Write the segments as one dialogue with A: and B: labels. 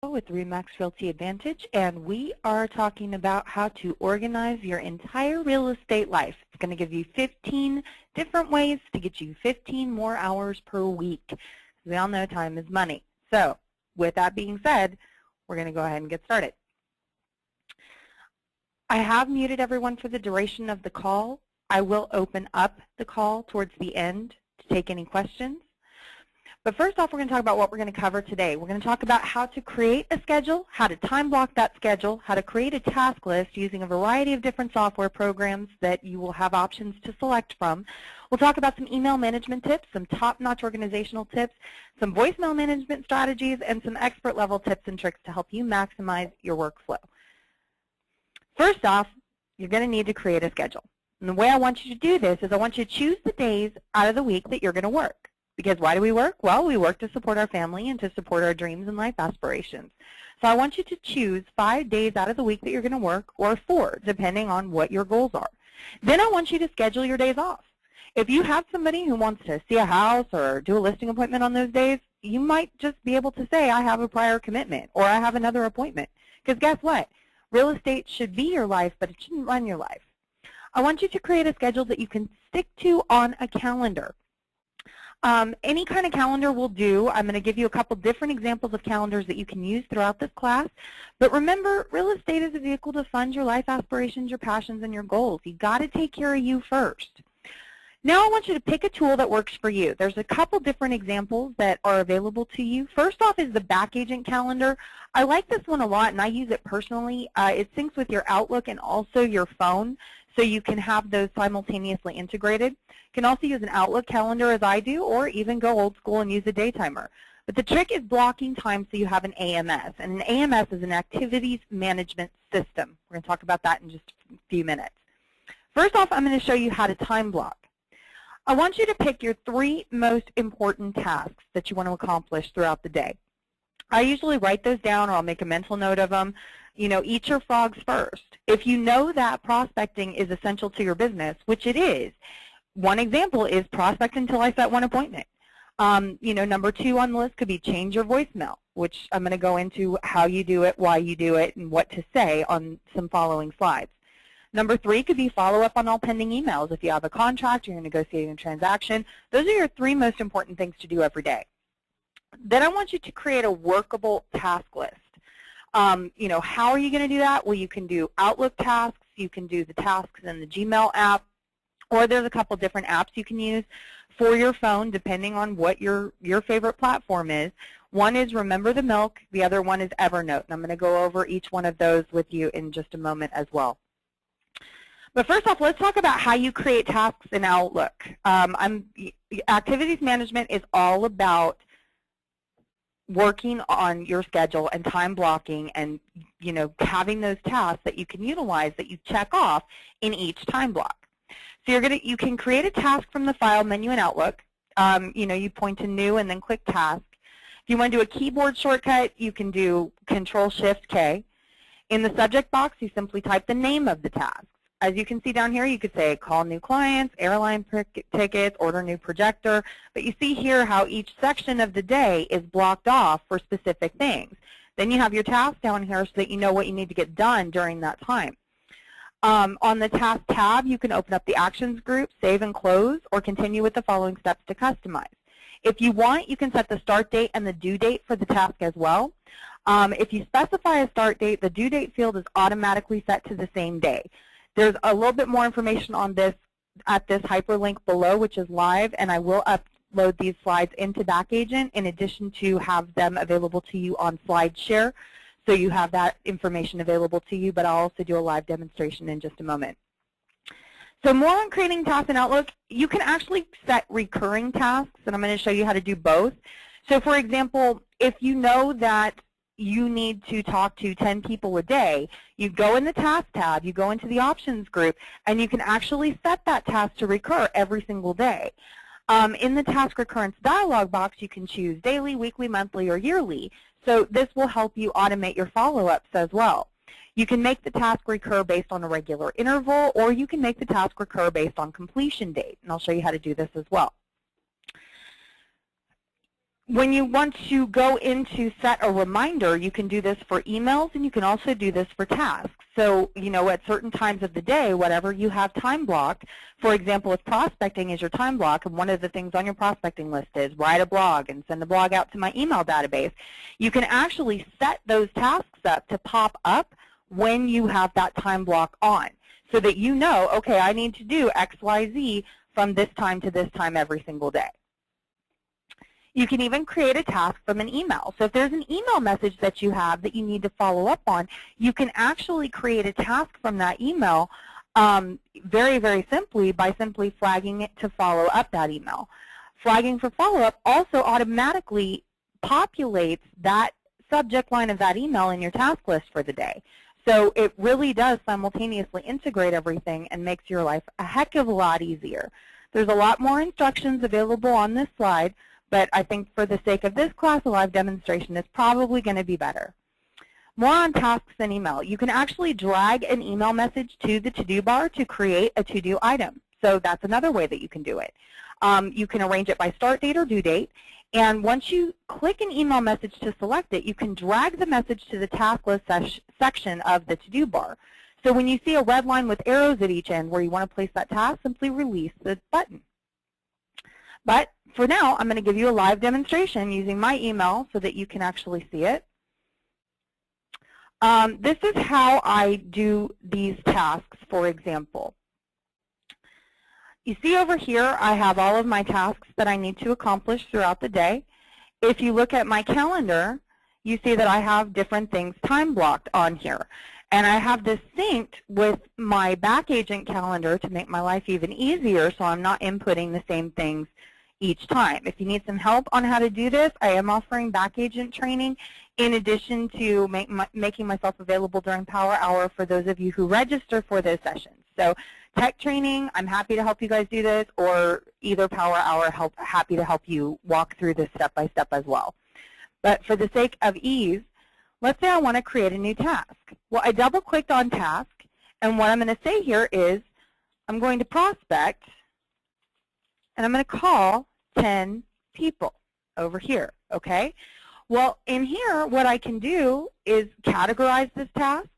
A: with RE/MAX Realty Advantage, and we are talking about how to organize your entire real estate life. It's going to give you 15 different ways to get you 15 more hours per week. We all know time is money. So with that being said, we're going to go ahead and get started. I have muted everyone for the duration of the call. I will open up the call towards the end to take any questions. But first off, we're going to talk about what we're going to cover today. We're going to talk about how to create a schedule, how to time block that schedule, how to create a task list using a variety of different software programs that you will have options to select from. We'll talk about some email management tips, some top-notch organizational tips, some voicemail management strategies, and some expert-level tips and tricks to help you maximize your workflow. First off, you're going to need to create a schedule. And the way I want you to do this is I want you to choose the days out of the week that you're going to work. Because why do we work? Well, we work to support our family and to support our dreams and life aspirations. So I want you to choose 5 days out of the week that you're going to work, or 4, depending on what your goals are. Then I want you to schedule your days off. If you have somebody who wants to see a house or do a listing appointment on those days, you might just be able to say, I have a prior commitment, or I have another appointment. Because guess what? Real estate should be your life, but it shouldn't run your life. I want you to create a schedule that you can stick to on a calendar. Any kind of calendar will do. I'm going to give you a couple different examples of calendars that you can use throughout this class. But remember, real estate is a vehicle to fund your life aspirations, your passions, and your goals. You've got to take care of you first. Now I want you to pick a tool that works for you. There's a couple different examples that are available to you. First off is the Back Agent Calendar. I like this one a lot, and I use it personally. It syncs with your Outlook and also your phone, so you can have those simultaneously integrated. You can also use an Outlook calendar as I do, or even go old school and use a day timer. But the trick is blocking time so you have an AMS. And an AMS is an activities management system. We're going to talk about that in just a few minutes. First off, I'm going to show you how to time block. I want you to pick your 3 most important tasks that you want to accomplish throughout the day. I usually write those down, or I'll make a mental note of them. You know, eat your frogs first. If you know that prospecting is essential to your business, which it is, one example is prospect until I set one appointment. You know, number 2 on the list could be change your voicemail, which I'm going to go into how you do it, why you do it, and what to say on some following slides. Number 3 could be follow up on all pending emails. If you have a contract, you're negotiating a transaction, those are your 3 most important things to do every day. Then I want you to create a workable task list. You know, how are you going to do that? Well, you can do Outlook tasks, you can do the tasks in the Gmail app, or there's a couple different apps you can use for your phone depending on what your favorite platform is. One is Remember the Milk, the other one is Evernote, and I'm going to go over each one of those with you in just a moment as well. But first off, let's talk about how you create tasks in Outlook. Activities management is all about working on your schedule and time blocking and, you know, having those tasks that you can utilize that you check off in each time block. So you can create a task from the file menu in Outlook. You know, you point to new and then click task. If you want to do a keyboard shortcut, you can do Control-Shift-K. In the subject box, you simply type the name of the task. As you can see down here, you could say call new clients, airline tickets, order new projector. But you see here how each section of the day is blocked off for specific things. Then you have your task down here so that you know what you need to get done during that time. On the task tab, you can open up the actions group, save and close, or continue with the following steps to customize. If you want, you can set the start date and the due date for the task as well. If you specify a start date, the due date field is automatically set to the same day. There's a little bit more information on this at this hyperlink below, which is live, and I will upload these slides into Back Agent in addition to have them available to you on SlideShare, so you have that information available to you, but I'll also do a live demonstration in just a moment. So more on creating tasks in Outlook, you can actually set recurring tasks, and I'm going to show you how to do both. So for example, if you know that you need to talk to 10 people a day, you go in the task tab, you go into the options group, and you can actually set that task to recur every single day. In the task recurrence dialog box, you can choose daily, weekly, monthly, or yearly. So this will help you automate your follow-ups as well. You can make the task recur based on a regular interval, or you can make the task recur based on completion date, and I'll show you how to do this as well. When you want to go into set a reminder, you can do this for emails, and you can also do this for tasks. So, at certain times of the day, whatever you have time blocked, for example, if prospecting is your time block, and one of the things on your prospecting list is write a blog and send a blog out to my email database, you can actually set those tasks up to pop up when you have that time block on, so that you know, okay, I need to do X, Y, Z from this time to this time every single day. You can even create a task from an email. So if there's an email message that you have that you need to follow up on, you can actually create a task from that email very, very simply by simply flagging it to follow up that email. Flagging for follow-up also automatically populates that subject line of that email in your task list for the day. So it really does simultaneously integrate everything and makes your life a heck of a lot easier. There's a lot more instructions available on this slide, but I think for the sake of this class, a live demonstration is probably going to be better. More on tasks and email. You can actually drag an email message to the to-do bar to create a to-do item. So that's another way that you can do it. You can arrange it by start date or due date. And once you click an email message to select it, you can drag the message to the task list section of the to-do bar. So when you see a red line with arrows at each end where you want to place that task, simply release the button. But for now, I'm going to give you a live demonstration using my email so that you can actually see it. This is how I do these tasks, for example. You see over here, I have all of my tasks that I need to accomplish throughout the day. If you look at my calendar, you see that I have different things time blocked on here. And I have this synced with my back agent calendar to make my life even easier, so I'm not inputting the same things each time. If you need some help on how to do this, I am offering back agent training in addition to making myself available during Power Hour for those of you who register for those sessions. So tech training, I'm happy to help you guys do this, or either Power Hour, happy to help you walk through this step by step as well. But for the sake of ease, let's say I want to create a new task. Well, I double-clicked on task, and what I'm going to say here is I'm going to prospect, and I'm going to call 10 people over here, okay? Well, in here, what I can do is categorize this task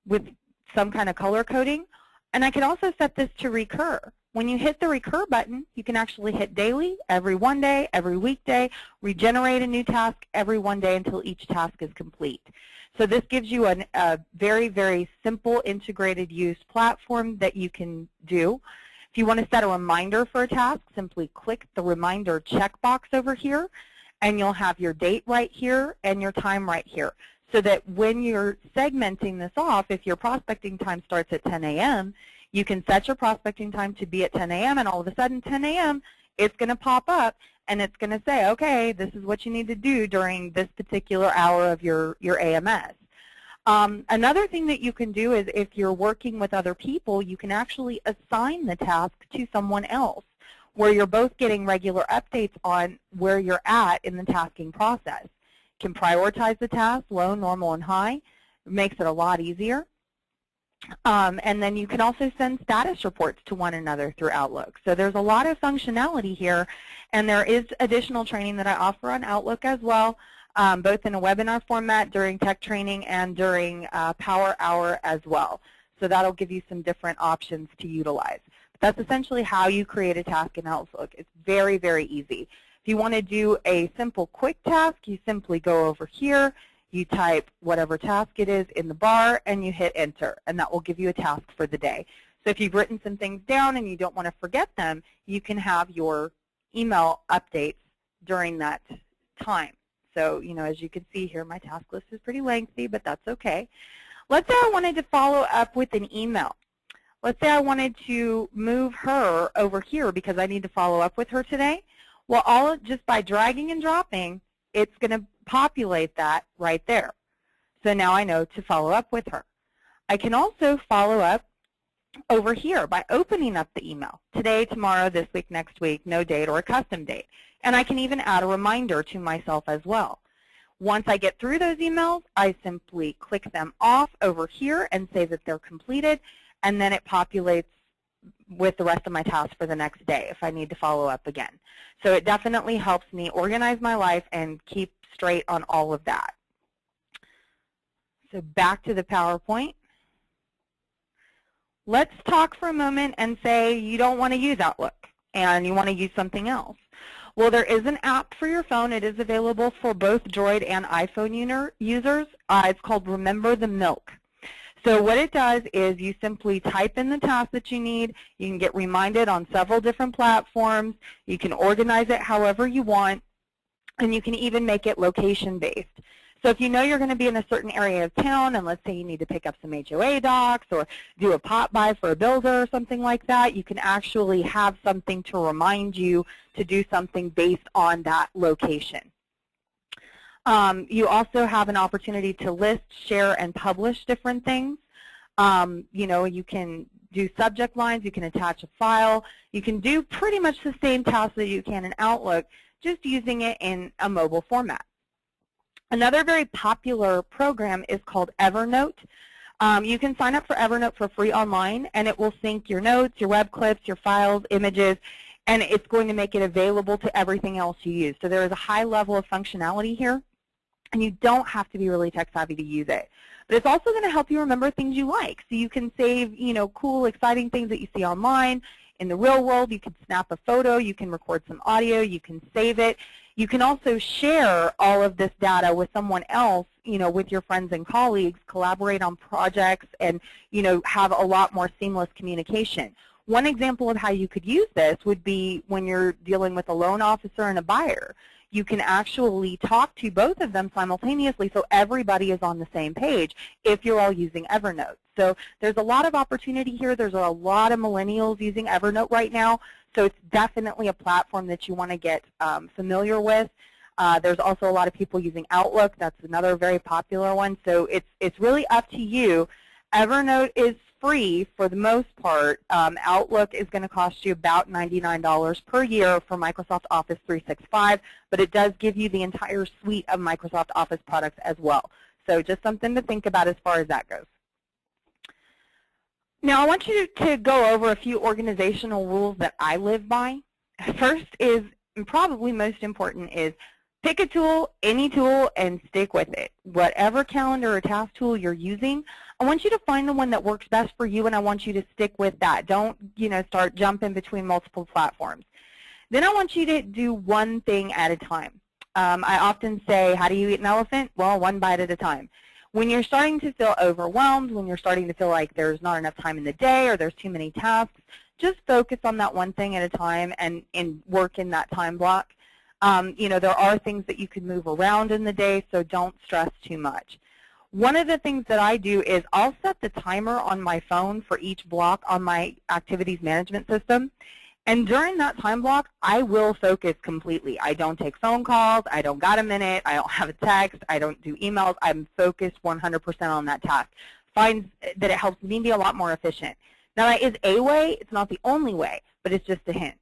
A: with some kind of color coding, and I can also set this to recur. When you hit the recur button, you can actually hit daily, every 1 day, every weekday, regenerate a new task every 1 day until each task is complete. So this gives you a very, very simple integrated use platform that you can do. If you want to set a reminder for a task, simply click the reminder checkbox over here, and you'll have your date right here and your time right here. So that when you're segmenting this off, if your prospecting time starts at 10 a.m., you can set your prospecting time to be at 10 a.m., and all of a sudden 10 a.m., it's going to pop up, and it's going to say, okay, this is what you need to do during this particular hour of your AMS. Another thing that you can do is if you're working with other people, you can actually assign the task to someone else where you're both getting regular updates on where you're at in the tasking process. You can prioritize the task, low, normal, and high. It makes it a lot easier. And then you can also send status reports to one another through Outlook. So there's a lot of functionality here, and there is additional training that I offer on Outlook as well, both in a webinar format during tech training and during Power Hour as well. So that'll give you some different options to utilize. But that's essentially how you create a task in Outlook. It's very, very easy. If you want to do a simple quick task, you simply go over here, you type whatever task it is in the bar, and you hit enter, and that will give you a task for the day. So if you've written some things down and you don't want to forget them, you can have your email updates during that time. So, you know, as you can see here, my task list is pretty lengthy, but that's okay. Let's say I wanted to follow up with an email. Let's say I wanted to move her over here because I need to follow up with her today. Well, just by dragging and dropping, it's going to populate that right there. So now I know to follow up with her. I can also follow up over here by opening up the email. Today, tomorrow, this week, next week, no date or a custom date. And I can even add a reminder to myself as well. Once I get through those emails, I simply click them off over here and say that they're completed, and then it populates with the rest of my tasks for the next day if I need to follow up again. So it definitely helps me organize my life and keep straight on all of that. So back to the PowerPoint. Let's talk for a moment and say you don't want to use Outlook and you want to use something else. Well, there is an app for your phone. It is available for both Droid and iPhone users. It's called Remember the Milk. So what it does is you simply type in the task that you need. You can get reminded on several different platforms. You can organize it however you want, and you can even make it location-based. So if you know you're going to be in a certain area of town, and let's say you need to pick up some HOA docs or do a pop-by for a builder or something like that, you can actually have something to remind you to do something based on that location. You also have an opportunity to list, share, and publish different things. You know, you can do subject lines, you can attach a file, you can do pretty much the same tasks that you can in Outlook, just using it in a mobile format. Another very popular program is called Evernote. You can sign up for Evernote for free online, and it will sync your notes, your web clips, your files, images, and it's going to make it available to everything else you use. So there is a high level of functionality here, and you don't have to be really tech savvy to use it. But it's also going to help you remember things you like. So you can save, you know, cool, exciting things that you see online. In the real world, you can snap a photo, you can record some audio, you can save it. You can also share all of this data with someone else, you know, with your friends and colleagues, collaborate on projects, and, you know, have a lot more seamless communication. One example of how you could use this would be when you're dealing with a loan officer and a buyer. You can actually talk to both of them simultaneously so everybody is on the same page if you're all using Evernote. So there's a lot of opportunity here. There's a lot of millennials using Evernote right now, so it's definitely a platform that you want to get familiar with. There's also a lot of people using Outlook. That's another very popular one. So it's really up to you. Evernote is free for the most part. Outlook is going to cost you about $99 per year for Microsoft Office 365, but it does give you the entire suite of Microsoft Office products as well. So just something to think about as far as that goes. Now I want you to go over a few organizational rules that I live by. First is, and probably most important, is pick a tool, any tool, and stick with it. Whatever calendar or task tool you're using, I want you to find the one that works best for you, and I want you to stick with that. Don't, you know, start jumping between multiple platforms. Then I want you to do one thing at a time. I often say, how do you eat an elephant? Well, one bite at a time. When you're starting to feel overwhelmed, when you're starting to feel like there's not enough time in the day or there's too many tasks, just focus on that one thing at a time and work in that time block. You know, there are things that you can move around in the day, so don't stress too much. One of the things that I do is I'll set the timer on my phone for each block on my activities management system. And during that time block, I will focus completely. I don't take phone calls. I don't got a minute. I don't have a text. I don't do emails. I'm focused 100% on that task. Find that it helps me be a lot more efficient. Now, that is a way. It's not the only way, but it's just a hint.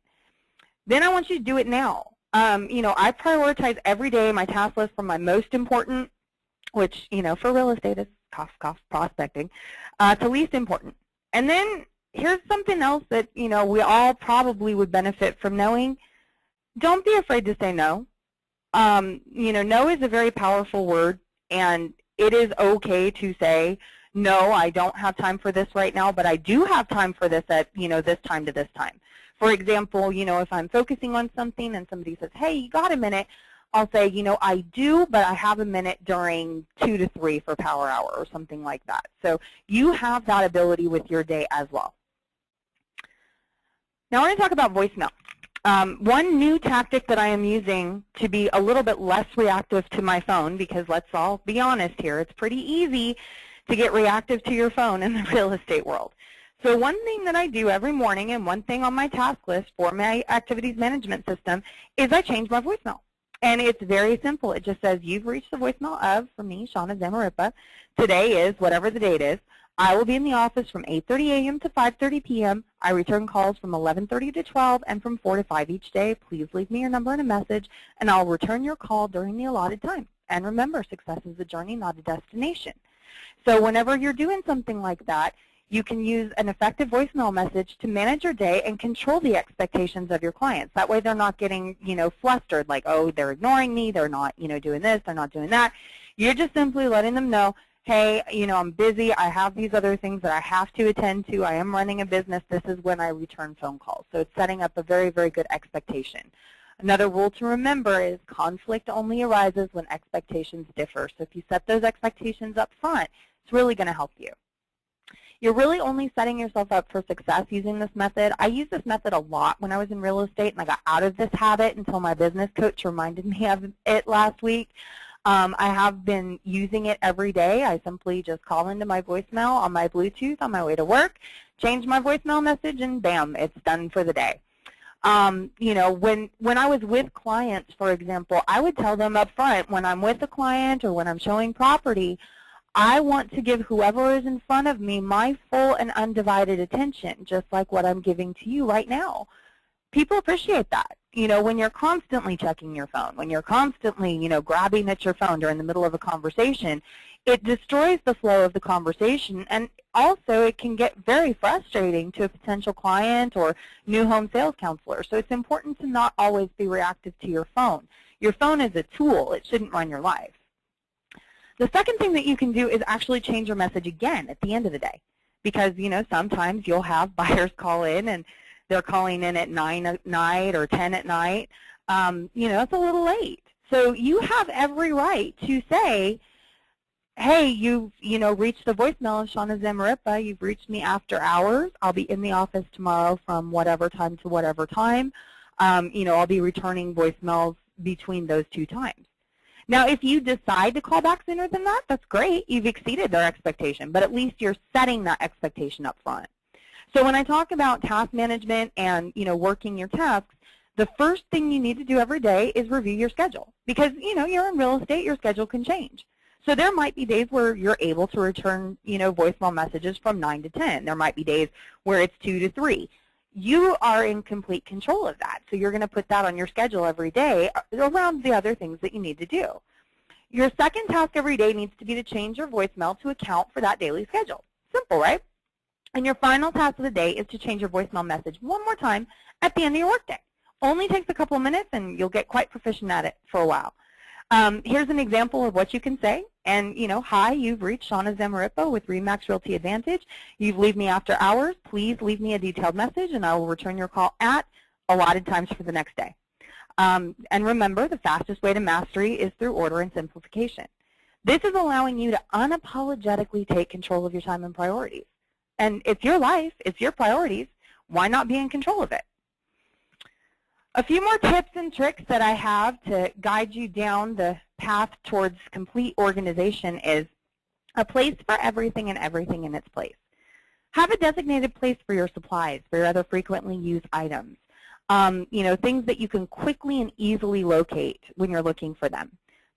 A: Then I want you to do it now. You know, I prioritize every day my task list from my most important, which, you know, for real estate is cough, cough, prospecting, to least important. And then here's something else that, you know, we all probably would benefit from knowing. Don't be afraid to say no. You know, no is a very powerful word, and it is okay to say, no, I don't have time for this right now, but I do have time for this at, you know, this time to this time. For example, you know, if I'm focusing on something and somebody says, hey, you got a minute, I'll say, you know, I do, but I have a minute during 2 to 3 for power hour or something like that. So you have that ability with your day as well. Now I want to talk about voicemail. One new tactic that I am using to be a little bit less reactive to my phone, because let's all be honest here, it's pretty easy to get reactive to your phone in the real estate world. So one thing that I do every morning, and one thing on my task list for my activities management system, is I change my voicemail. And it's very simple. It just says, you've reached the voicemail of, for me, Shauna Zamarripa. Today is whatever the date is. I will be in the office from 8:30 a.m. to 5:30 p.m. I return calls from 11:30 to 12 and from 4 to 5 each day. Please leave me your number and a message, and I'll return your call during the allotted time. And remember, success is a journey, not a destination. So whenever you're doing something like that, You can use an effective voicemail message to manage your day and control the expectations of your clients. That way they're not getting, flustered, like, oh, they're ignoring me, they're not, doing this, they're not doing that. You're just simply letting them know, hey, I'm busy, I have these other things that I have to attend to, I am running a business, this is when I return phone calls. So it's setting up a very, very good expectation. Another rule to remember is conflict only arises when expectations differ. So if you set those expectations up front, it's really going to help you. You're really only setting yourself up for success using this method. I used this method a lot when I was in real estate, and I got out of this habit until my business coach reminded me of it last week. I have been using it every day. I simply just call into my voicemail on my Bluetooth on my way to work, change my voicemail message, and bam, it's done for the day. When I was with clients, for example, I would tell them up front when I'm with a client or when I'm showing property, I want to give whoever is in front of me my full and undivided attention, just like what I'm giving to you right now. People appreciate that. When you're constantly checking your phone, when you're constantly, grabbing at your phone during the middle of a conversation, it destroys the flow of the conversation, and also it can get very frustrating to a potential client or new home sales counselor. So it's important to not always be reactive to your phone. Your phone is a tool. It shouldn't run your life. The second thing that you can do is actually change your message again at the end of the day, because, sometimes you'll have buyers call in and they're calling in at 9 at night or 10 at night. It's a little late. So you have every right to say, hey, you've, reached the voicemail of Shawna Zamarripa. You've reached me after hours. I'll be in the office tomorrow from whatever time to whatever time. I'll be returning voicemails between those two times. Now, if you decide to call back sooner than that, that's great. You've exceeded their expectation, but at least you're setting that expectation up front. So when I talk about task management and, working your tasks, the first thing you need to do every day is review your schedule, because, you're in real estate, your schedule can change. So there might be days where you're able to return, voicemail messages from 9 to 10. There might be days where it's 2 to 3. You are in complete control of that. So you're going to put that on your schedule every day around the other things that you need to do. Your second task every day needs to be to change your voicemail to account for that daily schedule. Simple, right? And your final task of the day is to change your voicemail message one more time at the end of your workday. Only takes a couple of minutes, and you'll get quite proficient at it for a while. Here's an example of what you can say. And, hi, you've reached Shawna Zamarripa with RE/MAX Realty Advantage. You've leave me after hours. Please leave me a detailed message, and I will return your call at allotted times for the next day. And remember, the fastest way to mastery is through order and simplification. This is allowing you to unapologetically take control of your time and priorities. And it's your life, it's your priorities. Why not be in control of it? A few more tips and tricks that I have to guide you down the path towards complete organization is a place for everything and everything in its place. Have a designated place for your supplies, for your other frequently used items. Things that you can quickly and easily locate when you're looking for them.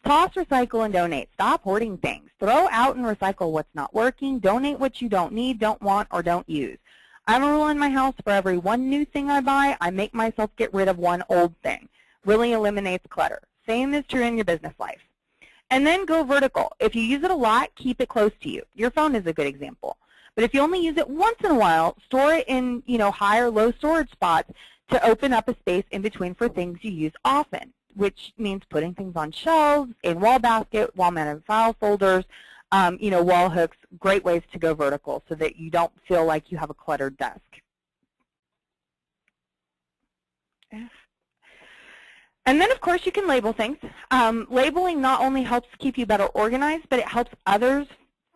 A: Toss, recycle, and donate. Stop hoarding things. Throw out and recycle what's not working. Donate what you don't need, don't want, or don't use. I have a rule in my house: for every one new thing I buy, I make myself get rid of one old thing. Really eliminates clutter. Same is true in your business life. And then go vertical. If you use it a lot, keep it close to you. Your phone is a good example. But if you only use it once in a while, store it in high or low storage spots to open up a space in between for things you use often, which means putting things on shelves, in wall basket, wall-mounted file folders, wall hooks. Great ways to go vertical so that you don't feel like you have a cluttered desk. And then, of course, you can label things. Labeling not only helps keep you better organized, but it helps others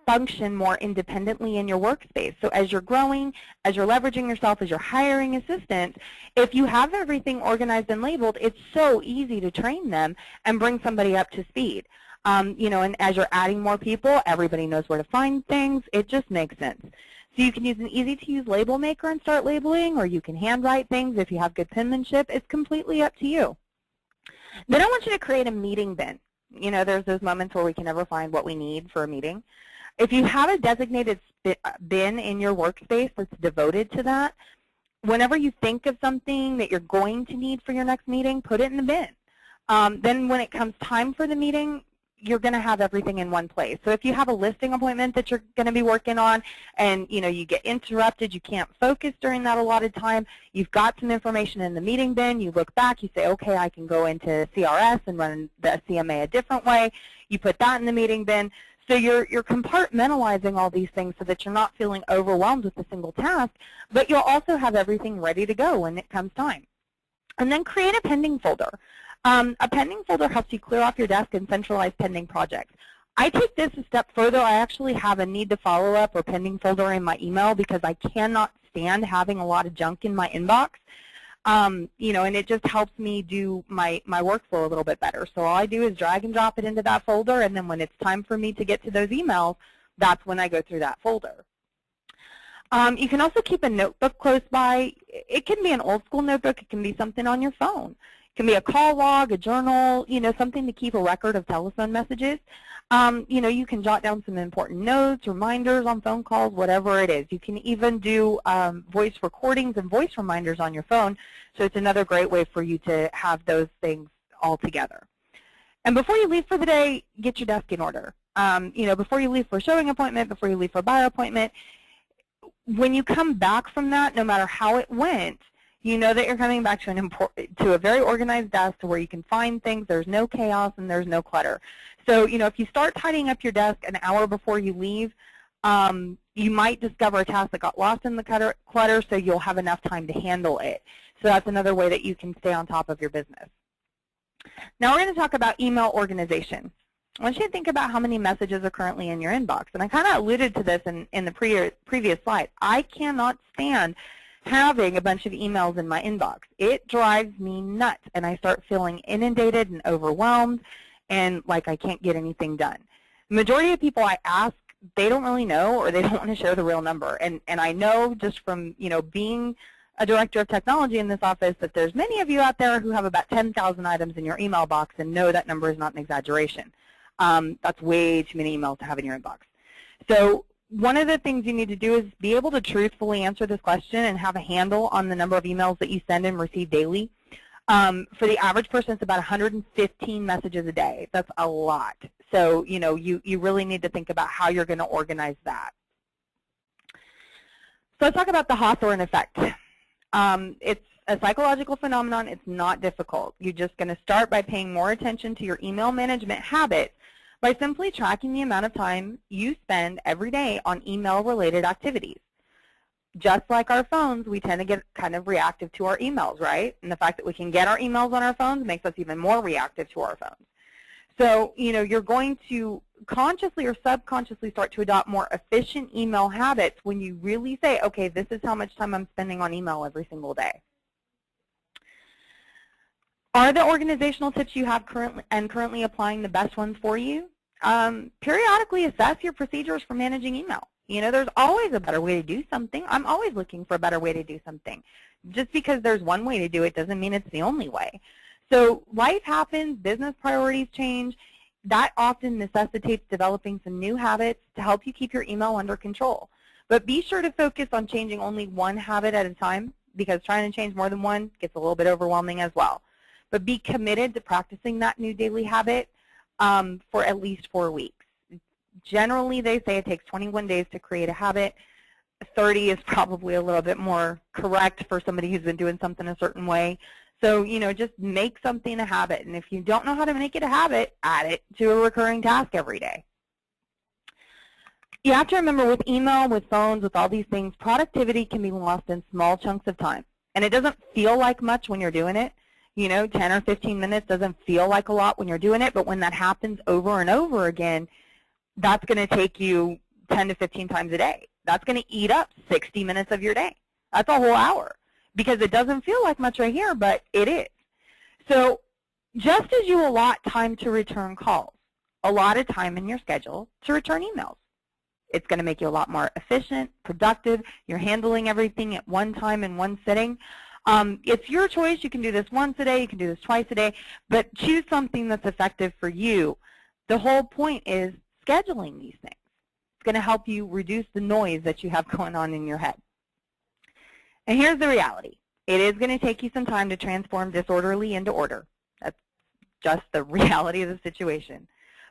A: function more independently in your workspace. So as you're growing, as you're leveraging yourself, as you're hiring assistants, if you have everything organized and labeled, it's so easy to train them and bring somebody up to speed. And as you're adding more people, everybody knows where to find things. It just makes sense. So you can use an easy-to-use label maker and start labeling, or you can handwrite things if you have good penmanship. It's completely up to you. Then I want you to create a meeting bin. There's those moments where we can never find what we need for a meeting. If you have a designated bin in your workspace that's devoted to that, whenever you think of something that you're going to need for your next meeting, put it in the bin. Then when it comes time for the meeting, you're going to have everything in one place. So if you have a listing appointment that you're going to be working on and, you get interrupted, you can't focus during that allotted time, you've got some information in the meeting bin, you look back, you say, okay, I can go into CRS and run the CMA a different way. You put that in the meeting bin. So you're compartmentalizing all these things so that you're not feeling overwhelmed with a single task, but you'll also have everything ready to go when it comes time. And then create a pending folder. A pending folder helps you clear off your desk and centralize pending projects. I take this a step further. I actually have a need to follow up or pending folder in my email because I cannot stand having a lot of junk in my inbox. And it just helps me do my workflow a little bit better. So all I do is drag and drop it into that folder, and then when it's time for me to get to those emails, that's when I go through that folder. You can also keep a notebook close by. It can be an old school notebook. It can be something on your phone. It can be a call log, a journal, something to keep a record of telephone messages. You can jot down some important notes, reminders on phone calls, whatever it is. You can even do voice recordings and voice reminders on your phone, so it's another great way for you to have those things all together. And before you leave for the day, get your desk in order. Before you leave for a showing appointment, before you leave for a buyer appointment, when you come back from that, no matter how it went, you know that you're coming back to a very organized desk to where you can find things, there's no chaos, and there's no clutter. So, if you start tidying up your desk an hour before you leave, you might discover a task that got lost in the clutter, so you'll have enough time to handle it. So that's another way that you can stay on top of your business. Now we're going to talk about email organization. I want you to think about how many messages are currently in your inbox. And I kind of alluded to this in the previous slide. I cannot stand having a bunch of emails in my inbox. It drives me nuts, and I start feeling inundated and overwhelmed and like I can't get anything done. The majority of people I ask, they don't really know, or they don't want to share the real number. And I know just from being a director of technology in this office that there's many of you out there who have about 10,000 items in your email box, and no, that number is not an exaggeration. That's way too many emails to have in your inbox. So one of the things you need to do is be able to truthfully answer this question and have a handle on the number of emails that you send and receive daily. For the average person, it's about 115 messages a day. That's a lot. So, you really need to think about how you're going to organize that. So let's talk about the Hawthorne effect. It's a psychological phenomenon. It's not difficult. You're just going to start by paying more attention to your email management habits by simply tracking the amount of time you spend every day on email-related activities. Just like our phones, we tend to get kind of reactive to our emails, right? And the fact that we can get our emails on our phones makes us even more reactive to our phones. So, you're going to consciously or subconsciously start to adopt more efficient email habits when you really say, okay, this is how much time I'm spending on email every single day. Are the organizational tips you have currently applying the best ones for you? Periodically assess your procedures for managing email. There's always a better way to do something. I'm always looking for a better way to do something. Just because there's one way to do it doesn't mean it's the only way. So life happens, business priorities change. That often necessitates developing some new habits to help you keep your email under control. But be sure to focus on changing only one habit at a time, because trying to change more than one gets a little bit overwhelming as well. But be committed to practicing that new daily habit for at least 4 weeks. Generally, they say it takes 21 days to create a habit. 30 is probably a little bit more correct for somebody who's been doing something a certain way. So, just make something a habit. And if you don't know how to make it a habit, add it to a recurring task every day. You have to remember, with email, with phones, with all these things, productivity can be lost in small chunks of time. And it doesn't feel like much when you're doing it. 10 or 15 minutes doesn't feel like a lot when you're doing it, but when that happens over and over again, that's going to take you 10 to 15 times a day. That's going to eat up 60 minutes of your day. That's a whole hour, because it doesn't feel like much right here, but it is. So just as you allot time to return calls, allot a time in your schedule to return emails. It's going to make you a lot more efficient, productive. You're handling everything at one time in one sitting. It's your choice. You can do this once a day. You can do this twice a day. But choose something that's effective for you. The whole point is scheduling these things. It's going to help you reduce the noise that you have going on in your head. And here's the reality. It is going to take you some time to transform disorderly into order. That's just the reality of the situation.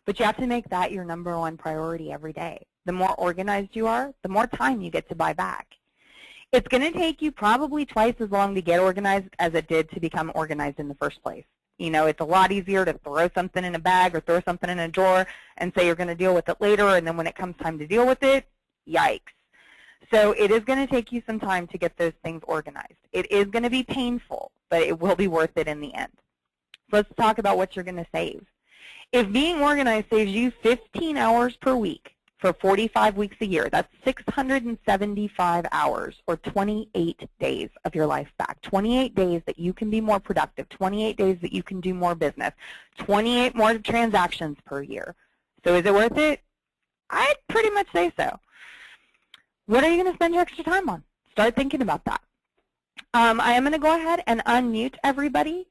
A: But you have to make that your #1 priority every day. The more organized you are, the more time you get to buy back. It's going to take you probably twice as long to get organized as it did to become organized in the first place. You know, it's a lot easier to throw something in a bag or throw something in a drawer and say you're going to deal with it later, and then when it comes time to deal with it, yikes. So it is going to take you some time to get those things organized. It is going to be painful, but it will be worth it in the end. So let's talk about what you're going to save. If being organized saves you 15 hours per week for 45 weeks a year, that's 675 hours or 28 days of your life back. 28 days that you can be more productive, 28 days that you can do more business, 28 more transactions per year. So is it worth it? I'd pretty much say so. What are you going to spend your extra time on? Start thinking about that. I am going to go ahead and unmute everybody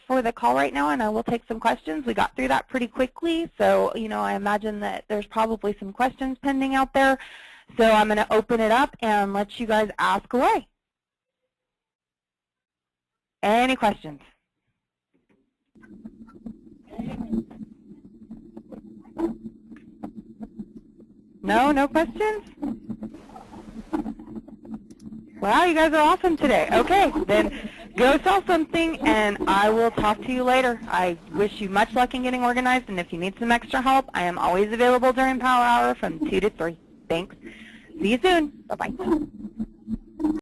A: for the call right now, and I will take some questions. We got through that pretty quickly, so I imagine that there's probably some questions pending out there. So I'm going to open it up and let you guys ask away. Any questions? No? No questions? Wow, you guys are awesome today. Okay, then go sell something, and I will talk to you later. I wish you much luck in getting organized, and if you need some extra help, I am always available during Power Hour from 2 to 3. Thanks. See you soon. Bye-bye.